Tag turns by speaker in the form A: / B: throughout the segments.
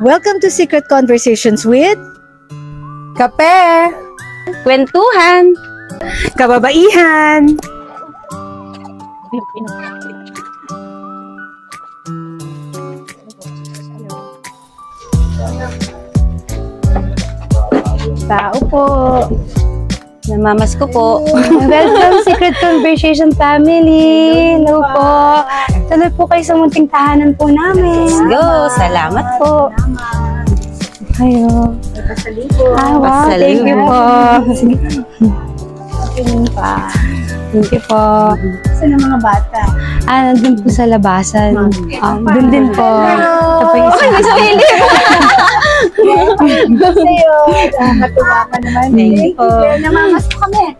A: Welcome to Secret Conversations with
B: Kape!
C: Kwentuhan!
A: Kababaihan!
B: Tao po!
C: Namamas ko po.
B: Welcome Secret Conversation Family! Hello po! Tuloy po kayo sa munting tahanan po namin.
C: Let's go! Salamat po.
B: Kayo. Wow, thank you po. Thank you po.
A: Saan ang mga bata?
B: Nandun po sa labasan. Doon din po.
C: Okay, may sarili.
A: Sa'yo. Natuwa ka naman.
C: Thank you po.
A: Namamas ko kami.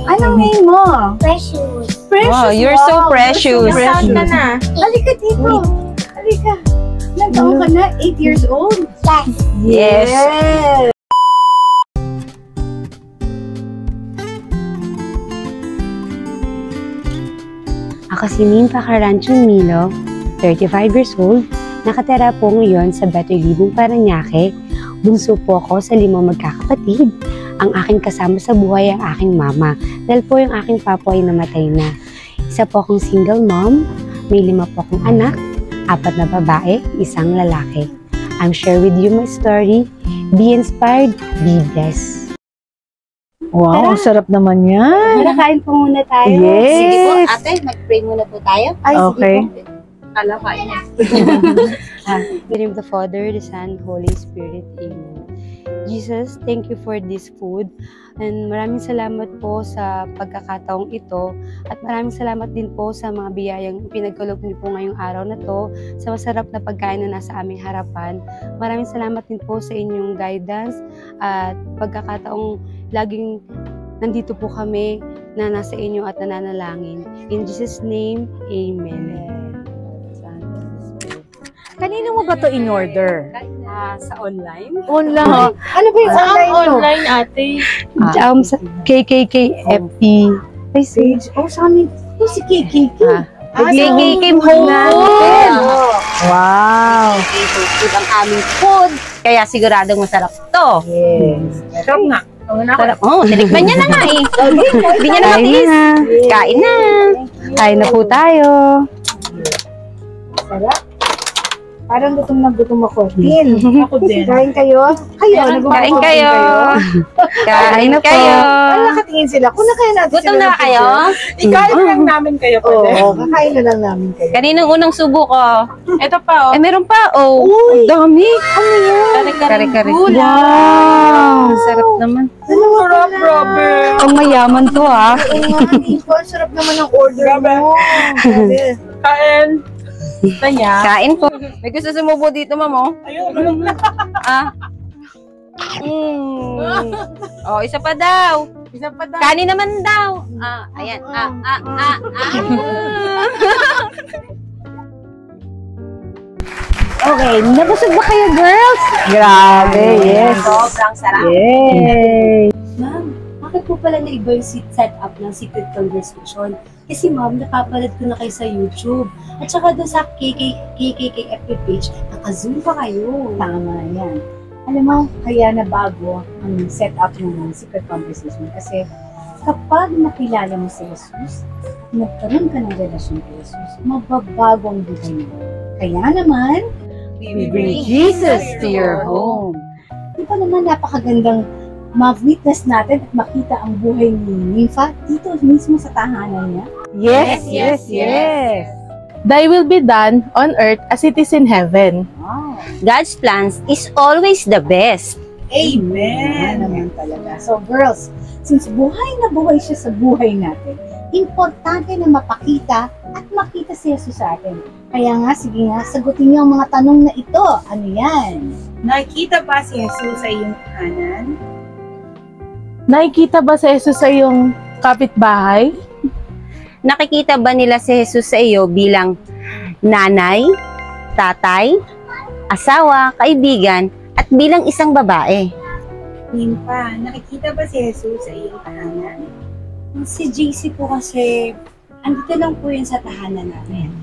A: Anong name mo?
D: Precious.
A: Precious.
C: Wow, you're so precious.
D: Sound ka na.
A: Halika dito. Halika. Ilang taon ka na? 8 years old?
D: Yes.
C: Yes.
B: Ako si Ninfa Caranchon Milo, 35 years old, nakatira po ngayon sa Better Living Parañaque. Bunso po ako sa 5 magkakapatid. Ang aking kasama sa buhay ang aking mama, dahil po yung aking papa ay namatay na. Isa po akong single mom, may 5 po akong anak, 4 na babae, 1 lalaki. I'm share with you my story. Be inspired, be blessed.
A: Wow, ang sarap naman yan.
B: Tara, kain po muna tayo.
A: Yes.
D: Sige po, ate, mag-pray muna po tayo.
A: Ay, okay.
D: Kala kain na.
B: In the name of the Father, the Son, Holy Spirit. Amen. Jesus, thank you for this food. And maraming salamat po sa pagkakataong ito. At maraming salamat din po sa mga biyayang pinagkaloob niyo po ngayong araw na to. Sa masarap na pagkain na nasa aming harapan. Maraming salamat din po sa inyong guidance. At pagkakataong laging nandito po kami na nasa inyo at nananalangin. In Jesus' name, Amen.
A: Kanino mo ba to in order?
B: Sa online?
A: Online. Ano ba yung online to?
D: Online, ate.
B: Sa KKKFP.
A: Page. Oh, sa amin. Oh, si KKK.
C: KKK Home Food.
A: Wow.
C: KKK Home Food ang aming food. Kaya siguradong masarap to.
A: Yes. Sarap nga.
C: Sarap. Oh, tinikman niya na nga eh. Hindi niya na matiis. Kain na.
B: Kain na po tayo.
A: Sarap. Parang gutom ako. Tin. Ako din. Kain kayo?
C: Kain kayo. Kain kayo.
A: Parang nakatingin sila. Kung na kaya natin
C: Gutom na kayo?
E: Ikain lang namin kayo pa din.
A: Oo, kakain na lang namin kayo.
C: Kaninang unang subo ko.
E: Ito pa, oh.
C: Eh, meron pa. Oh, ang dami. Ano yan? Kare-kare.
B: Wow!
C: Sarap naman.
E: Sarap, grabe.
B: Pang mayaman to ah.
A: Ang sarap naman ng order
E: Grabe.
A: mo. Grabe.
E: Kain. Tanya.
C: Kain po. May gusto sumubo dito, mamo?
E: Ayun.
C: Ah. Oh, isa pa daw.
E: Isa pa daw.
C: Kanin naman daw. Ayan.
A: Okay, nabusog ba kayo, girls? Grabe, yes.
C: Sobrang sarap.
A: Yay!
B: Ma'am, bakit po pala na-iba yung setup ng Secret Conversation? Kasi ma'am, napapalad ko na kayo sa YouTube. At saka doon sa KKKFP page, naka-zoom pa kayo.
A: Tama yan. Alam mo, kaya na bago ang setup ng Secret Conversation. Kasi kapag nakilala mo si Jesus, nagkaroon ka ng relasyon kay Jesus, magbabago ang buhay mo. Kaya naman,
C: We bring Jesus to your home.
A: di ba naman napakagandang ma-witness natin at makita ang buhay ni Ninfa dito mismo sa tahanan niya?
E: Yes. Thy will be done on earth as it is in heaven.
A: Wow.
C: God's plans is always the best.
A: Amen! Naman talaga. So girls, since buhay na buhay siya sa buhay natin, importante na mapakita at makita si Jesus sa atin. Kaya nga, sige nga, sagutin niyo ang mga tanong na ito. Ano yan?
F: Nakikita ba si Jesus sa iyong kanan?
E: Nakikita ba si Jesus sa iyong kapitbahay?
C: Nakikita ba nila si Jesus sa iyo bilang nanay, tatay, asawa, kaibigan, at bilang isang babae?
F: Ninfa, nakikita ba si Jesus sa iyong kanan?
B: Si JC po kasi, andito lang po yun sa tahanan namin.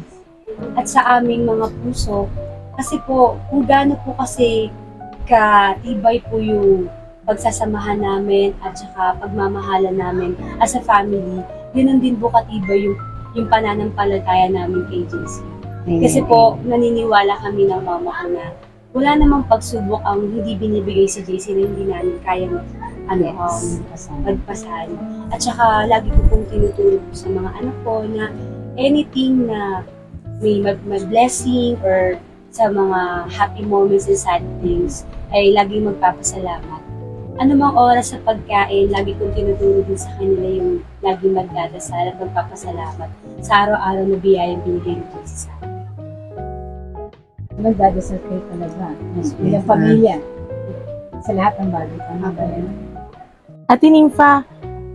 B: At sa aming mga puso, Kasi po, kung gaano po kasi katibay po yung pagsasamahan namin at saka pagmamahalan namin as a family, ganoon din po katibay yung pananampalataya namin kay JC. Kasi po, naniniwala kami ng mama ko na wala namang pagsubok ang hindi binibigay si JC na hindi namin kayang magpasan. At saka, lagi ko pong tinutulog sa mga anak ko na anything na may blessing or sa mga happy moments and sad things, ay lagi magpapasalamat. Ano mang oras sa pagkain, lagi kong tinuturo din sa kanila yung lagi magdadasal at magpapasalamat sa araw-araw na biyayang binigay ng Diyos sa akin.
A: Magdadasal kayo talaga. Mas bilang pamilya. Sa lahat ng bagay. Tama ba yan?
E: Ate Nympha,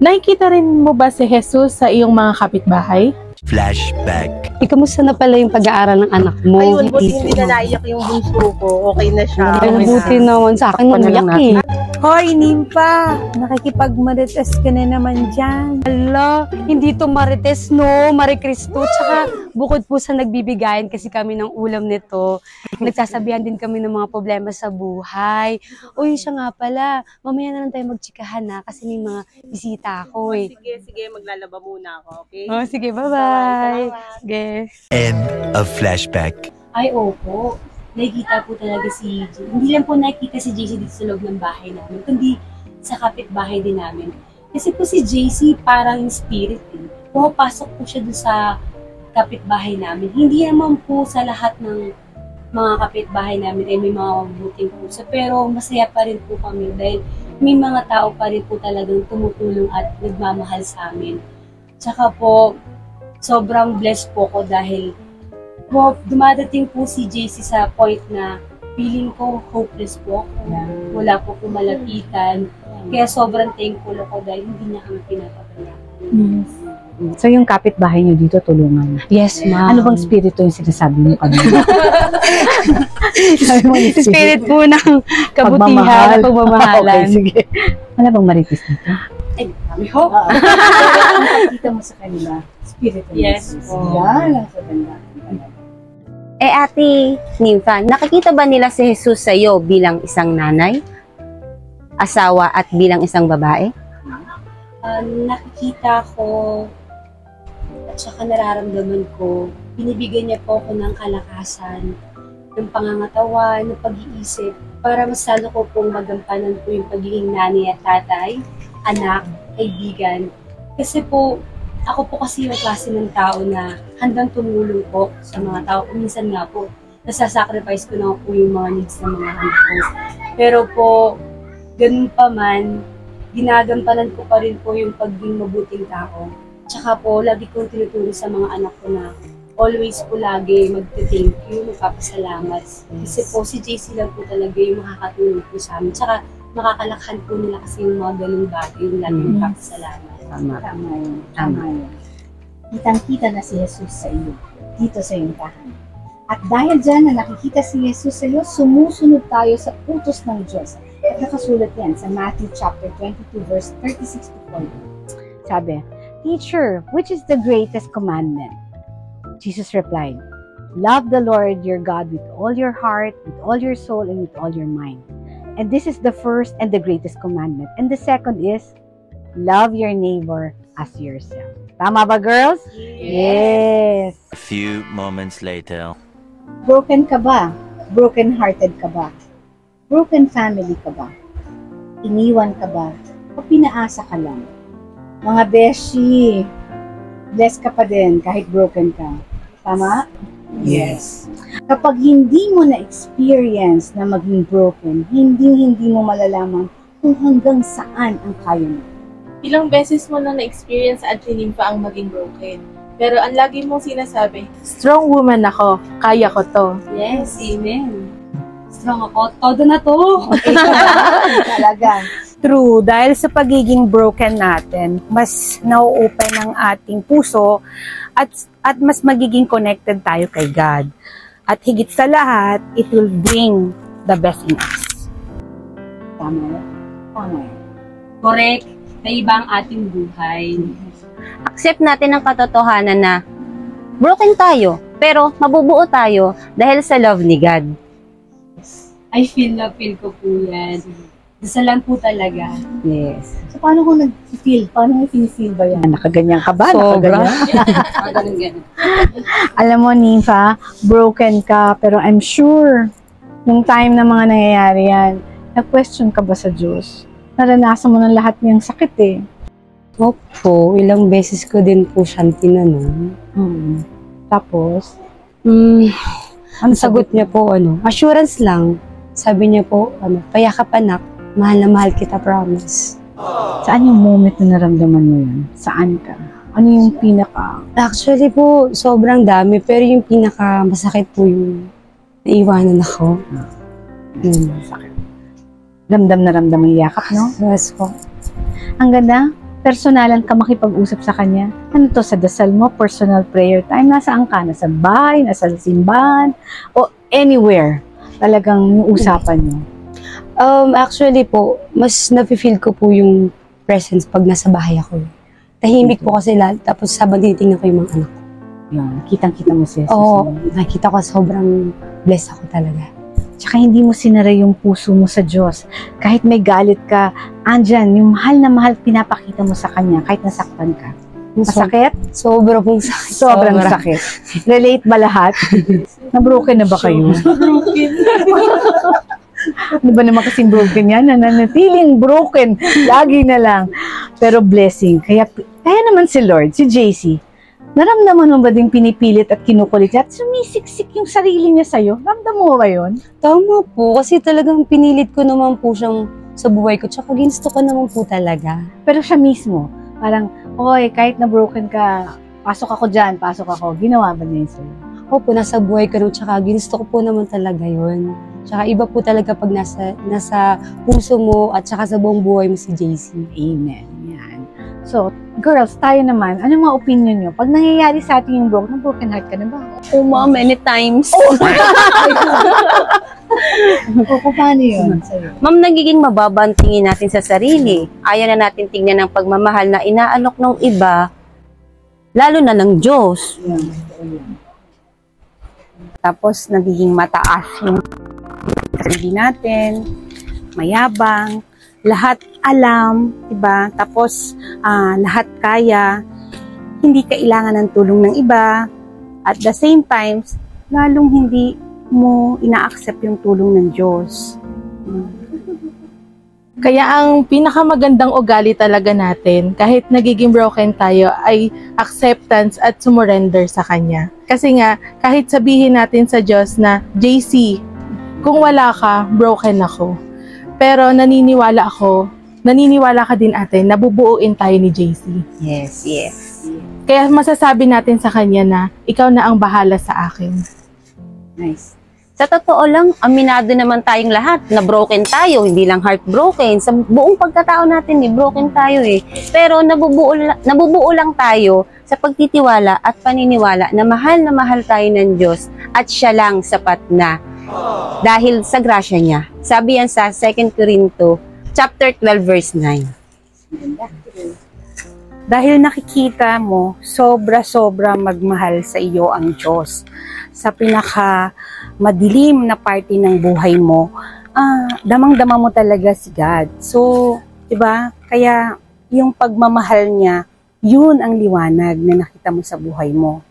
E: nakikita rin mo ba si Jesus sa iyong mga kapitbahay?
G: Flashback.
B: Kamusta na pala yung pag-aaral ng anak mo?
E: Ayun, buti hindi na naiyak yung bunso ko. Okay na siya.
B: Ay, buti naman sa akin, umiyak eh.
F: Hoy, Nympha! Nakikipagmarites ka na naman dyan.
B: Ala, hindi to marites, no? Marie Cristo. Tsaka, bukod po sa nagbibigayan kasi kami ng ulam nito, nagsasabihan din kami ng mga problema sa buhay. Uy, siya nga pala, mamaya na lang tayo magtsikahan na kasi may mga bisita ako eh.
E: Sige, maglalaba muna ako, okay?
B: Oh, sige, bye-bye. Sige.
G: End of flashback.
B: Ay, opo. Nakikita po talaga si JC. Hindi lang po nakikita si JC dito sa loob ng bahay namin, kundi sa kapitbahay din namin. Kasi po si JC parang yung spirit eh. Pumapasok po siya doon sa kapitbahay namin. Hindi naman po sa lahat ng mga kapitbahay namin ay may mga mabuting puso. Pero masaya pa rin po kami dahil may mga tao pa rin po talagang tumutulong at nagmamahal sa amin. Tsaka po, sobrang blessed po ko dahil dumadating po si JC sa point na feeling ko hopeless po ako. Wala po kumalapitan. Kaya sobrang thankful ako dahil hindi niya kami pinapabayaan.
H: So yung kapitbahay niyo dito tulungan.
B: Yes, ma'am.
H: Ano bang spirito yung sinasabi niyo kanina?
B: Spirit po ng kabutihan, pagmamahalan.
H: Okay, sige. Wala bang marites dito?
B: Ay, kami ho.
A: Nakikita mo sa kanila. Spirit of
B: Yes
A: Jesus.
B: po.
A: Yan ang maganda.
C: Ate Nympha, nakikita ba nila si Jesus sa iyo bilang isang nanay, asawa at bilang isang babae?
B: Nakikita ko at saka nararamdaman ko, binibigyan niya po ako ng kalakasan, ng pangangatawan, ng pag-iisip, para mas lalo ko pong magampanan po yung pagiging nanay at tatay, anak, kaibigan. Kasi po, ako po kasi yung klase ng tao na handang tumulong po sa mga tao. Minsan nga po, nasasacrifice ko na po yung mga needs ng mga anak ko. Pero po, ganun pa man, ginagampanan ko pa rin po yung pagiging mabuting tao. Tsaka po, lagi kong tinuturo sa mga anak ko na always po lagi mag-thank you, magpapasalamat. Kasi po, si JC lang po talaga yung makakatulong po sa amin. Tsaka, makakalakhan po nila kasi yung mga ganung bagay, yung lagi magpapasalamat.
H: Tama.
A: Tama yun. Tama yun. Kitang-kita na si Jesus sa iyo, dito sa iyong tahanan. At dahil dyan na nakikita si Jesus sa iyo, sumusunod tayo sa utos ng Diyos. At nakasulat yan sa Matthew chapter 22, verse 36 to 40.
H: Sabi, Teacher, which is the greatest commandment? Jesus replied, Love the Lord your God with all your heart, with all your soul, and with all your mind. And this is the first and the greatest commandment. And the second is, love your neighbor as yourself. Tama ba, girls? Yes.
G: A few moments later.
A: Broken ka ba? Broken-hearted ka ba? Broken family ka ba? Iniwan ka ba? O pinaasa ka lang? Mga beshi, blessed ka pa din kahit broken ka. Tama? Yes. Kapag hindi mo na-experience na maging broken, hindi mo malalaman kung hanggang saan ang kaya mo.
E: Ilang beses mo na na-experience at Nympha ang maging broken. Pero ang lagi mong sinasabi, strong woman ako, kaya ko to.
B: Yes, amen. Strong ako, todo na to.
A: Talaga.
F: True, dahil sa pagiging broken natin, mas nau-open ang ating puso at mas magiging connected tayo kay God. At higit sa lahat, it will bring the best in us.
A: Tama yan. Tama yan.
B: Correct. Na iba ang ating buhay.
C: Accept natin ang katotohanan na broken tayo, Pero mabubuo tayo dahil sa love ni God.
B: I feel ko po yan. Dasal lang po talaga.
C: Yes.
A: So, paano kung nag-feel? Paano mo feel ba yan?
H: Nakaganyan ka ba?
C: Sobra.
H: Nakaganyan. Alam mo, Nympha, broken ka, pero I'm sure, nung time na mga nangyayari yan, nag-question ka ba sa Diyos? Naranasan mo ng lahat niyang sakit eh.
B: Opo, ilang beses ko din po siyang tinanong.
H: Tapos,
B: Ang sagot niya po, assurance lang. Sabi niya po, payakap anak, mahal na mahal kita, promise.
H: saan yung moment na naramdaman mo yun? Saan ka? Ano yung pinaka...
B: Actually po, sobrang dami, pero yung pinaka masakit po yung naiwanan ako.
H: Ramdam na ramdam ang yakap, no?
B: Yes po.
H: Ang ganda, personalan ka makipag-usap sa kanya. Ano to, sa dasal mo, personal prayer time, nasaan ka? Nasa bahay, nasa simbahan, o anywhere. Talagang yung usapan nyo.
B: Actually po, mas nafe-feel ko po yung presence pag nasa bahay ako. Tahimik po kasi lahat, tapos habang tinitingnan ko yung mga anak ko.
H: Yan, kitang-kita mo si Jesus.
B: Oo, nakita ko sobrang blessed ako talaga.
H: Tsaka hindi mo sinara yung puso mo sa Diyos. Kahit may galit ka, andyan, yung mahal na mahal pinapakita mo sa Kanya, kahit nasaktan ka. Masakit?
B: Sobra pong sakit.
H: Sobrang sakit. Relate ba lahat? Na-broken na ba kayo? Ano ba naman kasing broken yan? Nananatiling broken. Lagi na lang. Pero blessing. Kaya naman si Lord, si JC, naramdaman mo ba din pinipilit at kinukulit at sumisiksik yung sarili niya sa'yo? Ramdam mo ba yun?
B: Tama po, kasi talagang pinilit ko naman po siyang sa buhay ko, tsaka ginusto ko naman po talaga.
H: Pero siya mismo, parang, oy, kahit na broken ka, pasok ako dyan, pasok ako. Ginawa ba niya yun sa'yo?
B: Opo, nasa buhay ko nung tsaka ginusto ko po naman talaga yun. Tsaka iba po talaga pag nasa puso mo at tsaka sa buong buhay mo si JC.
H: Amen. Yan. So, girls, tayo naman, ano mga opinion nyo? Pag nangyayari sa atin yung broken heart ka na ba?
C: Oh, ma'am, many times.
A: Paano yun sa'yo?
C: Ma'am, nagiging mababa ang tingin natin sa sarili. Ayaw na natin tingnan ng pagmamahal na inaalok ng iba, lalo na ng Diyos.
F: Tapos, nagiging mataas yung sarili natin, mayabang, lahat alam, diba? Tapos, lahat kaya, hindi kailangan ng tulong ng iba. At the same time, lalong hindi mo ina-accept yung tulong ng Diyos.
E: Kaya ang pinakamagandang ugali talaga natin, kahit nagiging broken tayo, ay acceptance at sumurrender sa Kanya. Kasi nga, kahit sabihin natin sa Diyos na, JC, kung wala ka, broken ako. Pero naniniwala ka din ate, nabubuuin tayo ni JC.
C: Yes, yes.
E: Kaya masasabi natin sa Kanya na, ikaw na ang bahala sa akin.
A: Nice.
C: Sa totoo lang, aminado naman tayong lahat na broken tayo, hindi lang heartbroken. Sa buong pagkatao natin, broken tayo eh. Pero nabubuo lang tayo sa pagtitiwala at paniniwala na mahal tayo ng Diyos at siya lang sapat na. Dahil sa grasya niya. Sabi yan sa 2 Corinto, chapter 12, verse 9.
F: Dahil nakikita mo, sobra-sobra magmahal sa iyo ang Diyos. Sa pinaka madilim na parte ng buhay mo, damang-dama mo talaga si God. So, 'di ba? Kaya yung pagmamahal niya, yun ang liwanag na nakita mo sa buhay mo.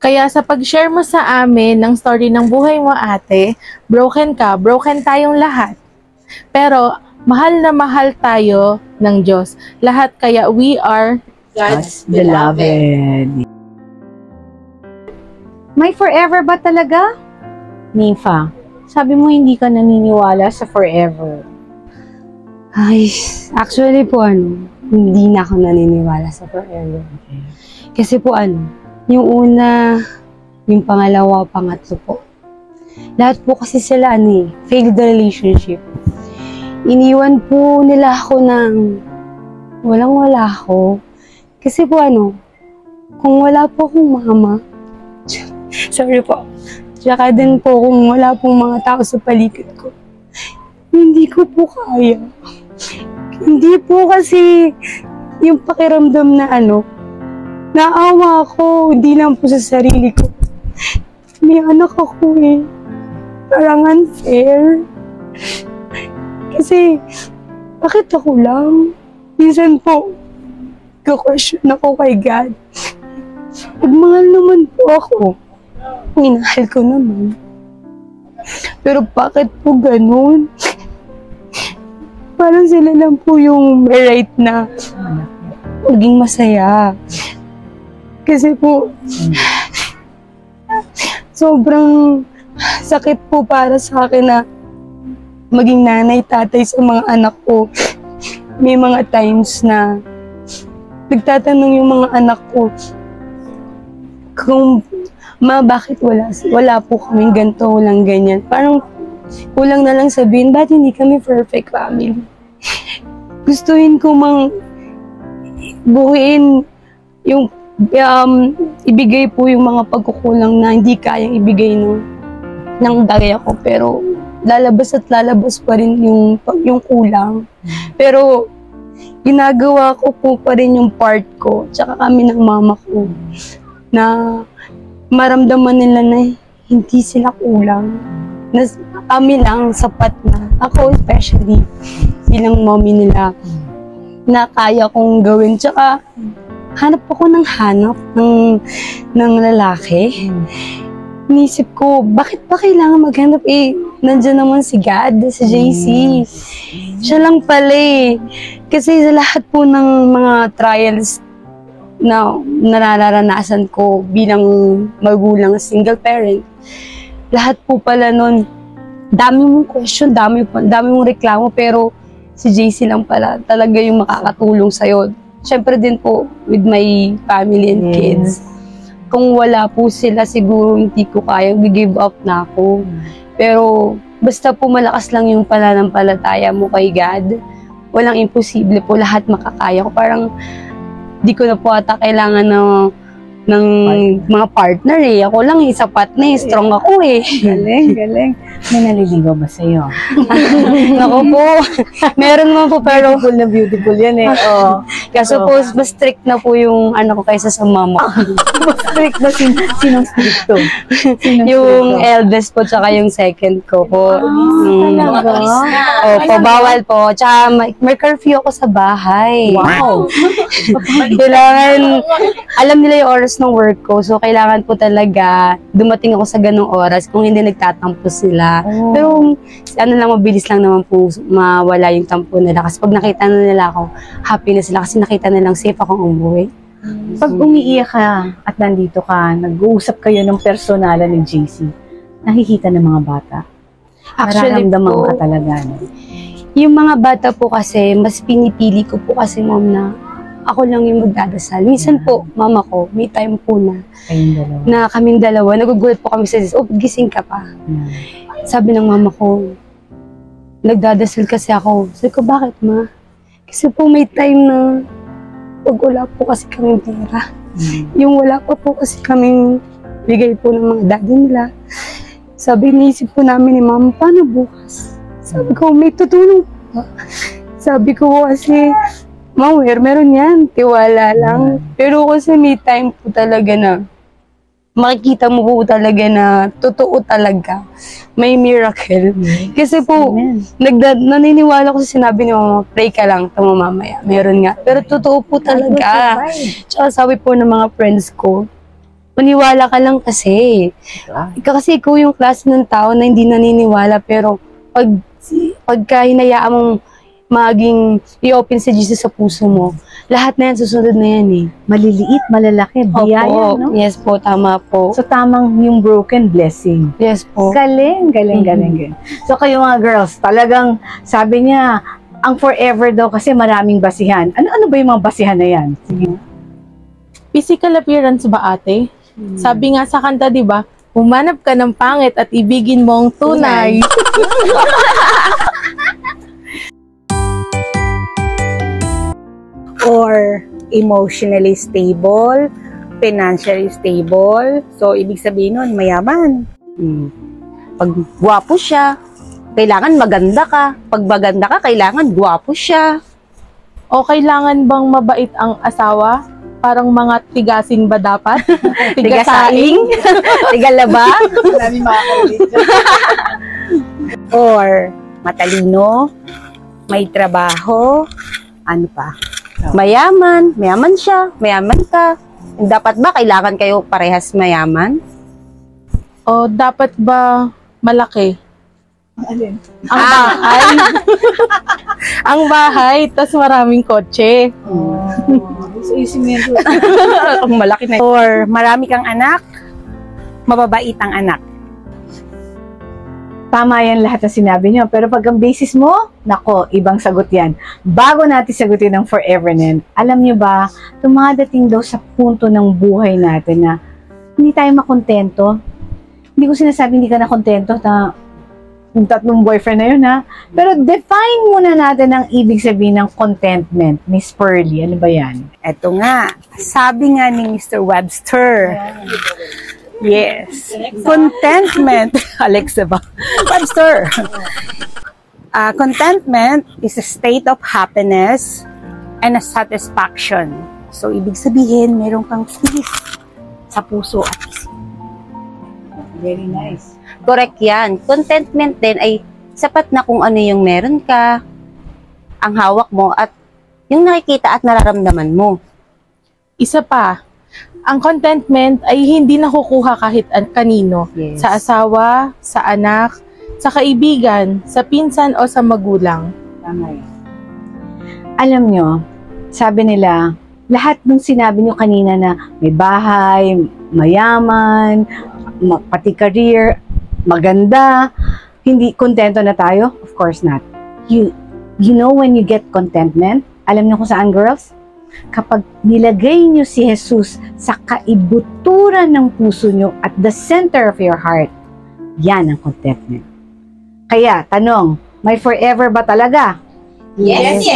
E: Kaya sa pag-share mo sa amin ng story ng buhay mo ate, broken ka, broken tayong lahat. Pero mahal na mahal tayo ng Diyos. Lahat kaya we are God's beloved.
H: May forever ba talaga? Nympha, sabi mo hindi ka naniniwala sa forever.
B: Ay, actually po hindi na ako naniniwala sa forever. Kasi po yung una, yung pangalawa, pangatlo po. Lahat po kasi sila failed relationship. Iniwan po nila ako ng walang-wala ako. Kasi po kung wala po akong mama, sorry po, tsaka din po kung wala pong mga tao sa paligid ko, hindi ko po kaya. Hindi po kasi yung pakiramdam na
I: Naawa ako, hindi lang po sa sarili ko. May anak ako eh. Parang unfair. Kasi, bakit ako lang? Minsan po, question ako kay God. Pagmahal naman po ako. Minahal ko naman. Pero bakit po ganun? Parang sila lang po yung may right na maging masaya. Kasi po, sobrang sakit po para sa akin na maging nanay, tatay sa mga anak ko. May mga times na nagtatanong yung mga anak ko kung, ma, bakit wala po kaming ganito, walang ganyan. Parang kulang na lang sabihin, ba't hindi kami perfect family? Gustuhin ko mang buuin yung ibigay po yung mga pagkukulang na hindi kayang ibigay ng dagay ako, pero lalabas at lalabas pa rin yung kulang. Pero ginagawa ko po pa rin yung part ko, tsaka kami ng mama ko, na maramdaman nila na hindi sila kulang. Na kami lang sapat na. Ako especially, silang mommy nila, na kaya kong gawin. Tsaka hanap ako ng ng lalaki. Inisip ko, bakit pa kailangan maghanap eh? Nandiyan naman si God, si JC. Siya lang pala eh. Kasi sa lahat po ng mga trials na nararanasan ko bilang magulang, single parent, lahat po pala nun, dami mong question, dami mong reklamo, pero si JC lang pala talaga yung makakatulong sa'yo. Siyempre din po with my family and kids. Kung wala po sila, siguro hindi ko kayang give up na ako. Pero basta po malakas lang yung pananampalataya mo kay God, walang imposible po, lahat makakaya ko. Parang di ko na po ata kailangan ng mga partner eh. Ako lang eh, sapat na eh, strong ako eh.
H: Galing, galing. May naliligaw ba sa'yo?
I: Ako po, meron naman po pero
H: Beautiful na beautiful yan eh. Oh.
I: kaso po, mas strict na po yung ano ko kaysa sa mama ko.
H: Strict na sinong strict to?
I: Yung eldest po, tsaka yung second ko po.
H: Talaga?
I: Opo, bawal po. Tsaka may curfew ako sa bahay.
H: Wow!
I: Kailangan, alam nila yung oras ng work ko. So, kailangan po talaga dumating ako sa ganong oras kung hindi nagtatampo sila. Pero, ano lang, mabilis lang naman po mawala yung tampo nila. Kasi pag nakita na nila ako, happy na sila kasi nakita nilang safe akong umuwi.
H: Pag umiiyak ka at nandito ka, nag-uusap kayo ng personalan ni JC, nakikita ng mga bata.
I: Actually
H: Nararamdaman
I: po,
H: ka talaga. No?
I: yung mga bata po kasi, mas pinipili ko po kasi, ma'am, na ako lang yung magdadasal. Minsan po, mama ko, may time po na
H: Kayong dalawa.
I: na kaming dalawa, nagugulat po kami sa Jesus, oh, gising ka pa. Sabi ng mama ko, nagdadasal kasi ako. Sabi ko, bakit ma? Kasi po may time na pag wala po kasi kaming pera. Yung wala pa po kasi kaming bigay po ng mga daddy nila. Sabi, naisip po namin ni mama, paano bukas? Sabi ko, may tutulong po. Sabi ko kasi, meron yan, tiwala lang. Pero kasi may time po talaga na makikita mo po talaga na totoo talaga. May miracle. Kasi po, naniniwala ko sa sinabi ni mama, pray ka lang, tama mamaya. Meron nga. Pero totoo po talaga. Tsaka sabi po ng mga friends ko, maniwala ka lang kasi. Kasi ikaw yung klase ng tao na hindi naniniwala, pero pagka hinayaan mong maging i-open si Jesus sa puso mo, lahat na yan, susunod na yan eh.
H: Maliliit, malalaki, biyaya, no?
I: Yes po, tama po.
H: So, tamang yung broken blessing.
I: Yes po.
H: Galing, galing, galing. So, kayo mga girls, talagang sabi niya, ang forever daw kasi maraming basihan. Ano ba yung mga basihan na yan? Sige.
E: Physical appearance ba, ate? Sabi nga sa kanta, di ba? Humanap ka ng pangit at ibigin mo ang tunay.
F: Or emotionally stable, financially stable. So, ibig sabihin nun, mayaman.
C: Pag gwapo siya, kailangan maganda ka. Pag maganda ka, kailangan gwapo siya.
E: O kailangan bang mabait ang asawa? parang mga tigasing ba dapat?
C: Tigasaing? Tigalaba?
A: Marami makaka-relate.
F: Or matalino, may trabaho, ano pa?
C: Mayaman. Mayaman siya. Mayaman ka. Dapat ba kailangan kayo parehas mayaman?
E: O dapat ba malaki?
A: Alin?
E: Ang bahay. Ang bahay, tas maraming kotse.
A: So, isip mo yan.
C: Ang malaki na.
F: Or marami kang anak, mababait ang anak.
A: Tama yan lahat na sinabi niyo. Pero pag ang basis mo, nako, ibang sagot yan. Bago natin sagutin ang forever na yan, alam niyo ba, dumadating daw sa punto ng buhay natin na hindi tayo makontento. Hindi ko sinasabi hindi ka na kontento na yung tatlong boyfriend na yun, ha? Pero define muna natin ang ibig sabihin ng contentment, Miss Pearly. Ano ba yan?
F: Eto nga, sabi nga ni Mr. Webster. Yes. Contentment. Alexa ba? Webster. Contentment is a state of happiness and a satisfaction. So, ibig sabihin, meron kang peace sa puso at isip.
A: Very nice.
C: Correct yan. Contentment din ay sapat na kung ano yung meron ka, ang hawak mo, at yung nakikita at nararamdaman mo.
E: Isa pa, ang contentment ay hindi nakukuha kahit kanino.
C: Yes.
E: Sa asawa, sa anak, sa kaibigan, sa pinsan o sa magulang.
A: Tama yan. Alam nyo, sabi nila, lahat ng sinabi nyo kanina na may bahay, mayaman, pati career, maganda, hindi kontento na tayo? Of course not. You know when you get contentment? Alam niyo kung saan, girls? Kapag nilagay niyo si Jesus sa kaibuturan ng puso niyo at the center of your heart, yan ang contentment. Kaya, tanong, may forever ba talaga? Yes!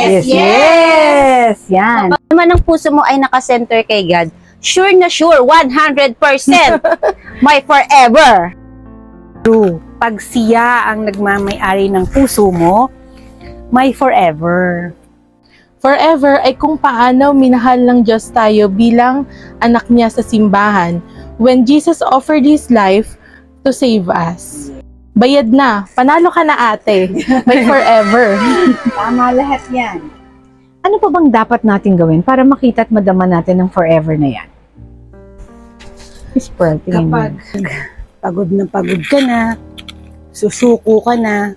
A: Yan.
C: Kapag naman ang puso mo ay nakasenter kay God, sure na sure, 100%, may forever.
F: True. Pag siya ang nagmamay-ari ng puso mo, may forever.
E: Forever ay kung paano minahal ng Diyos tayo bilang anak niya sa simbahan when Jesus offered His life to save us. Bayad na. Panalo ka na, ate. May forever.
A: Tama lahat yan. Ano pa bang dapat natin gawin para makita at madama natin ang forever na yan? Miss Pearl, tingin mo.
F: Kapag pagod ka na, susuko ka na,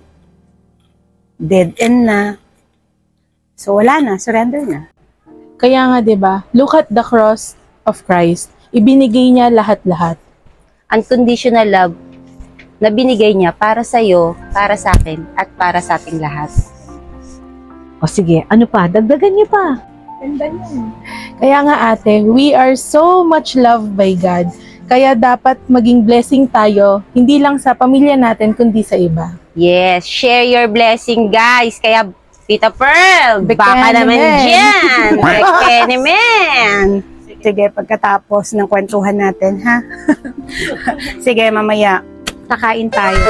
F: dead end na, so wala na, surrender na.
E: Kaya nga 'di ba? Look at the cross of Christ. Ibinigay niya lahat-lahat.
C: Unconditional love na binigay niya para sa iyo, para sa akin, at para sa ating lahat.
A: O sige, ano pa? Dagdagan niyo pa.
E: Kaya nga ate, we are so much loved by God. Kaya dapat maging blessing tayo, hindi lang sa pamilya natin, kundi sa iba.
C: Yes, share your blessing, guys. Kaya, Tita Pearl, baka naman dyan. Bekenemen.
F: Sige, pagkatapos ng kwentuhan natin, ha? Sige, mamaya, kakain tayo.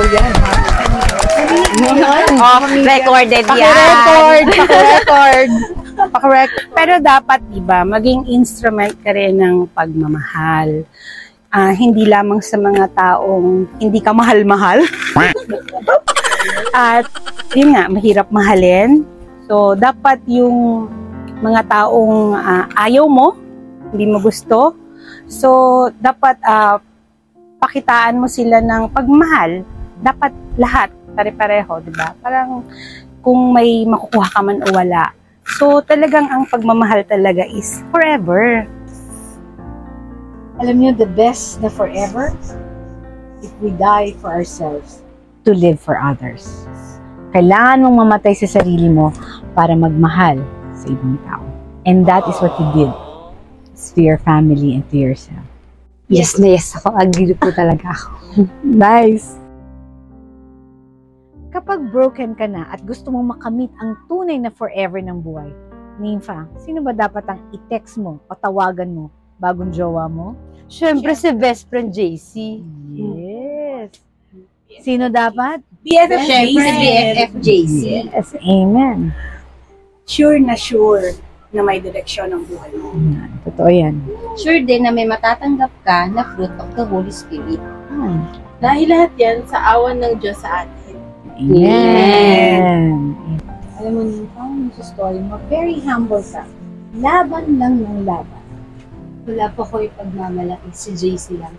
C: Oh, recorded yan.
E: Paki-record.
F: Pero dapat, diba, maging instrument ka rin ng pagmamahal. Hindi lamang sa mga taong hindi ka mahal-mahal. At yun nga, mahirap mahalin. So, dapat yung mga taong ayaw mo, hindi mo gusto. So, dapat pakitaan mo sila ng pagmahal. Dapat lahat, pare-pareho, diba? Parang kung may makukuha ka man o wala. So, talagang ang pagmamahal talaga is forever.
A: Alam niyo, the best na forever, if we die for ourselves, to live for others. Kailangan mong mamatay sa sarili mo para magmahal sa ibang tao. And that is what you did to your family and to yourself.
B: Yes na yes ako. Agree po talaga ako.
A: Nice! Kapag broken ka na at gusto mong makamit ang tunay na forever ng buhay, Nympha, sino ba dapat ang i-text mo o tawagan mo bagong jowa mo?
B: Siyempre si best friend JC.
A: Yes! Sino dapat?
D: BFF JC.
A: Yes, amen.
F: Sure na sure, na may direksyon ng buhay mo.
A: Totoo yan.
D: Sure din na may matatanggap ka na fruit of the Holy Spirit.
E: Dahil lahat yan sa awan ng Diyos sa atin.
A: Amen. Alam mo, yung sa story mo, very humble ka. Laban lang ng laban.
B: Wala po ko ipagmamalaki, si JC lang.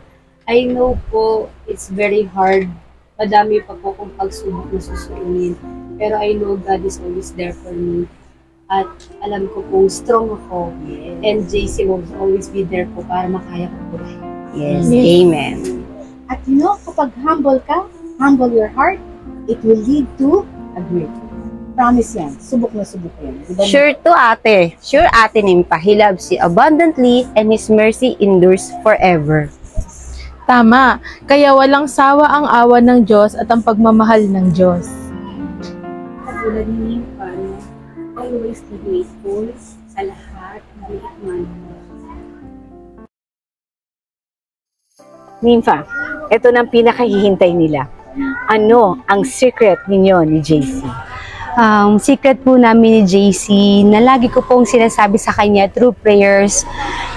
B: I know po, it's very hard. Madami pa po kong pagsubok na susurunin. Pero I know God is always there for me. At alam ko pong strong ako. And JC will always be there po para makaya ko po.
C: Yes. Amen.
A: At you know, kapag humble ka, humble your heart, it will lead to a great. Promise yan. Subok na subok yan. Diba?
C: Sure to ate. Sure ate Nympha. He loves you abundantly and His mercy endures forever.
E: Tama. Kaya walang sawa ang awa ng Diyos at ang pagmamahal ng Diyos.
B: Katulad ni Nympha, always be grateful sa lahat na iikman mo.
H: Nympha, ito na ang pinakahihintay nila. Ano ang secret ninyo ni JC?
B: Secret po namin ni JC na lagi ko pong sinasabi sa kanya through prayers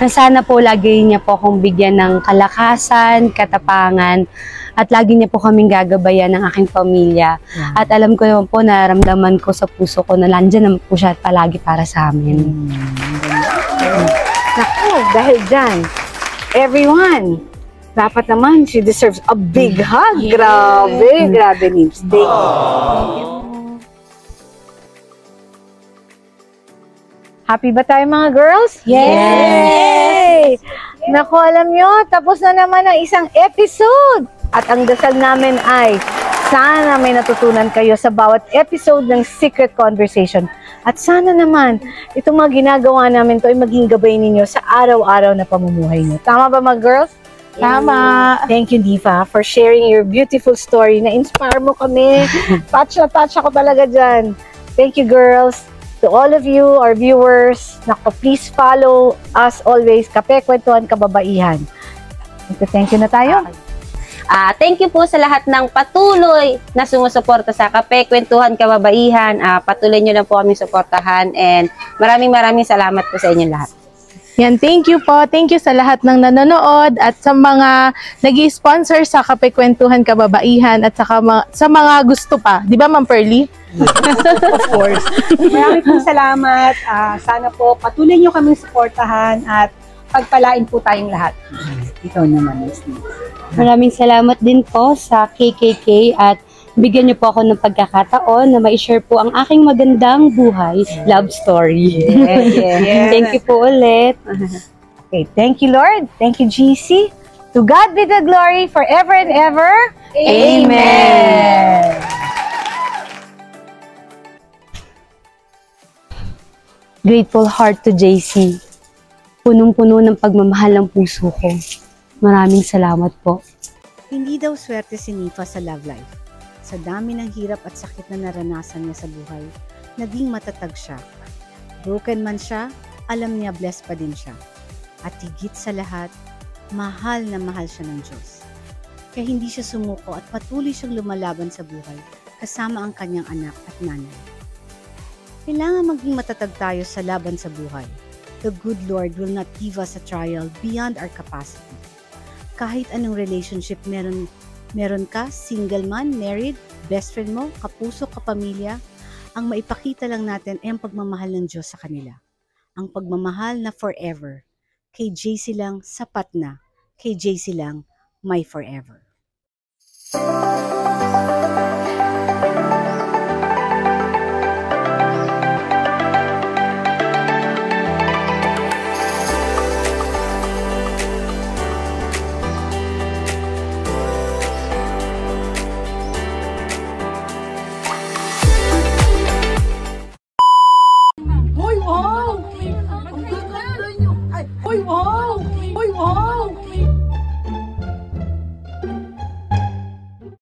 B: na sana po lagi niya po akong bigyan ng kalakasan, katapangan at lagi niya po kaming gagabayan ng aking pamilya. At alam ko naman po, naramdaman ko sa puso ko na nandyan naman po siya palagi para sa amin.
H: Naku, dahil dyan, everyone, dapat naman she deserves a big hug. Grabe, grabe, Nips. Thank you. Happy ba tayo mga girls? Yay! Naku, alam nyo, tapos na naman ang isang episode. At ang dasal namin ay, sana may natutunan kayo sa bawat episode ng Secret Conversation. At sana naman, itong mga ginagawa namin to ay maging gabay ninyo sa araw-araw na pamumuhay nyo. Tama ba mga girls?
E: Tama.
H: Thank you, Diva, for sharing your beautiful story. Na-inspire mo kami. Touch na touch ako talaga dyan. Thank you, girls. To all of you, our viewers, naku, please follow us always, Kape Kwentuhan Kababaihan. Thank you na tayo.
C: Thank you po sa lahat ng patuloy na sumusuporta sa Kape Kwentuhan Kababaihan. Patuloy nyo lang po kami suportahan and maraming salamat po sa inyong lahat.
E: Yan, thank you po. Thank you sa lahat ng nanonood at sa mga nag-sponsor sa Kape Kwentuhan Kababaihan at sa mga gusto pa. Di ba, Ma'am Pearly?
F: Of course. Maraming pong salamat. Sana po patuloy nyo kaming suportahan at pagpalain po tayong lahat.
H: Ikaw naman, Miss Nick.
B: Maraming salamat din po sa KKK at bigyan niyo po ako ng pagkakataon na ma-share po ang aking magandang buhay love story.
H: Yes.
B: Thank you po ulit.
H: Okay, thank you, Lord. Thank you, GC. To God be the glory forever and ever. Amen.
B: Grateful heart to JC. Punong-puno ng pagmamahal ng puso ko. Maraming salamat po.
A: Hindi daw swerte si Nympha sa love life. Sa dami ng hirap at sakit na naranasan niya sa buhay, naging matatag siya. Broken man siya, alam niya blessed pa din siya. At higit sa lahat, mahal na mahal siya ng Diyos. Kaya hindi siya sumuko at patuloy siyang lumalaban sa buhay kasama ang kanyang anak at nanay. Kailangan maging matatag tayo sa laban sa buhay. The good Lord will not give us a trial beyond our capacity. Kahit anong relationship meron ka, single man, married, best friend mo, kapuso, kapamilya, ang maipakita lang natin ay ang pagmamahal ng Diyos sa kanila. Ang pagmamahal na forever. Kay JC lang, sapat na. Kay JC lang, may forever.